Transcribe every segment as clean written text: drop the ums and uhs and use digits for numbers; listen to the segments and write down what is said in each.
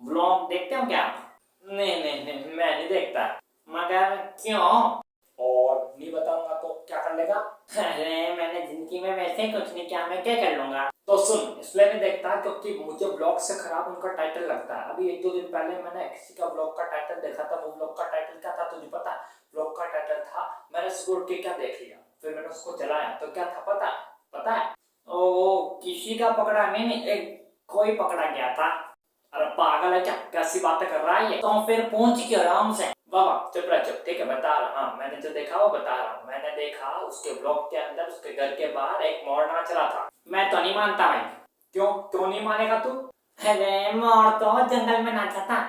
Vlog देखते हो क्या आप? नहीं नहीं नहीं, मैं नहीं देखता। मगर क्यों? और नहीं बताऊंगा तो क्या कर लेगा? अरे मैंने जिंदगी में वैसे कुछ नहीं किया, मैं क्या कर लूंगा? तो सुन, इसलिए नहीं देखता क्योंकि मुझे ब्लॉग से खराब उनका टाइटल लगता है। अभी एक दो दिन पहले मैंने किसी का ब्लॉग का टाइटल देखा था। वो ब्लॉग का टाइटल क्या था तुझे पता? ब्लॉग का टाइटल था मैंने स्कूल के क्या देख लिया। फिर मैंने उसको चलाया तो क्या था पता है? पता है? ओ किसी का पकड़ा नहीं, एक कोई पकड़ा गया था। अरे पागल है क्या? कैसी बातें कर रहा है ये? तो फिर पूछ क्यों रहा हमसे? बाबा चुप रह, चुप। ठीक है बता रहा। हाँ मैंने जो देखा वो बता रहा हूँ। मैंने देखा उसके ब्लॉग के अंदर उसके घर के बाहर एक मोर नाच रहा था। मैं तो नहीं मानता भाई। क्यों क्यों नहीं मानेगा तू? अरे मोर तो जंगल में नाचा था।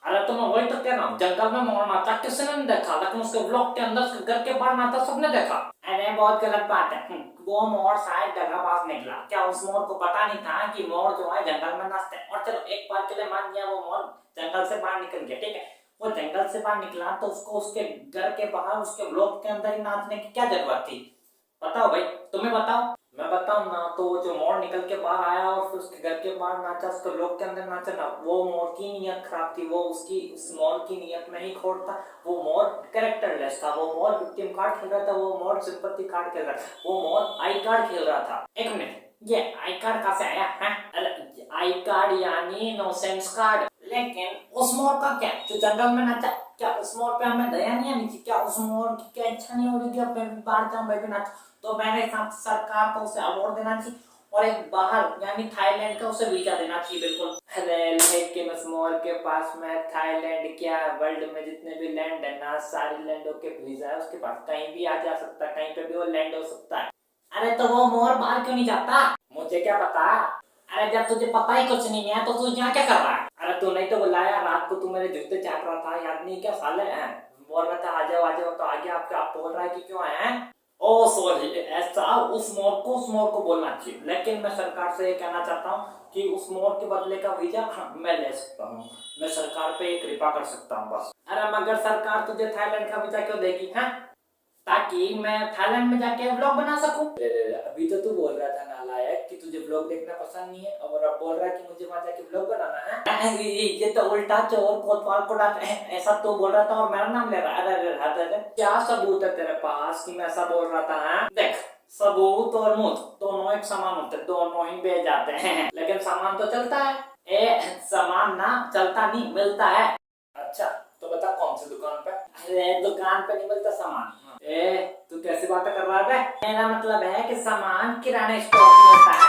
अरे तो मैं वही तो कह रहा हूँ, जंगल में मोर नाचा किसी ने नहीं देखा, लेकिन उसके ब्लॉग के अंदर उसके घर के बाहर नाचा सबने देखा। अरे बहुत गलत बात है। वो मोर शायद दगाबाज निकला। क्या उस मोर को पता नहीं था कि मोर जो है जंगल में नाचते हैं? और चलो एक बार के लिए मान लिया वो मोर जंगल से बाहर निकल गया, ठीक है। वो जंगल से बाहर निकला तो उसको उसके घर के बाहर उसके ब्लॉक के अंदर ही नाचने की क्या जरूरत थी? बताओ भाई, तुम्हें बताओ। मैं बताऊं ना तो वो जो मोर निकल के बाहर आया और फिर उसके घर के बाहर नाचा, उसके ब्लॉक के अंदर नाचा ना, वो मोर की नीयत खराब थी। वो उसकी उस मोर की नीयत में ही खोट था। वो मोर कैरेक्टरलेस था। वो मोर विक्टिम कार्ड खेल रहा था। वो मोर सिंपैथी कार्ड खेल रहा था। वो मोर आई कार्ड खेल रहा था। एक मिनट, ये आई कार्ड कहाँ से आया है? अरे आई कार्ड यानी नो सेंस कार्ड। लेकिन उस मोर का क्या जो जंगल में नाचा? क्या उस मोर पे हमें दया नहीं आनी चाहिए? क्या उस मोर की क्या इच्छा नहीं हो रही कि अपने बाहर जाऊं मैं भी नाच? तो मेरे हिसाब से सरकार को उसे अवार्ड देना चाहिए और एक बाहर यानी थाईलैंड का उसे वीजा देना चाहिए। बिल्कुल। अरे लेकिन उस मोर के पास में थाईलैंड क्या, वर्ल्ड में जितने भी लैंड है ना, सारी लैंडों के वीजा है उसके पास। कहीं भी आ जा सकता है, कहीं पे भी वो लैंड हो सकता है। अरे तो वो मोर बाहर क्यों नहीं जाता? मुझे क्या पता। अरे जब तुझे पता ही कुछ नहीं है तो तू यहाँ क्या कर रहा है? अरे तू नहीं तो बुलाया रात को, तू मेरे जूते चाट रहा था, याद नहीं क्या साले? हैं बोल रहा था आ जाओ तो आ गया। आप बोल रहा है कि क्यों आए हैं? ओ सॉरी, ऐसा उस मोर को बोलना चाहिए। लेकिन मैं सरकार से ये कहना चाहता हूँ कि उस मोर के बदले का वीजा मैं ले सकता हूँ। मैं सरकार पे एक कृपा कर सकता हूँ बस। अरे मगर सरकार तुझे थाईलैंड का वीजा क्यों देगी? है ताकि मैं थाईलैंड में जाके व्लॉग बना सकूं। अभी तो तू बोल रहा था नालायक कि तुझे व्लॉग देखना पसंद नहीं है, और अब बोल रहा है कि मुझे वहां जाके व्लॉग बनाना है। ये तो उल्टा चोर कोतवाल को डांट ऐसा तो बोल रहा था और मेरा नाम ले रहा है। अरे क्या सबूत है तेरे पास कि मैं ऐसा बोल रहा था? है देख, सबूत और मूत दोनों एक समान होते, दोनों ही बह जाते हैं। लेकिन सामान तो चलता है। ए सामान ना चलता नहीं, मिलता है। अच्छा तो बता कौन सी दुकान पे? अरे दुकान पे नहीं मिलता सामान। ए तू कैसी बातें कर रहा है? मेरा मतलब है कि सामान किराने स्टोर में मिलता है।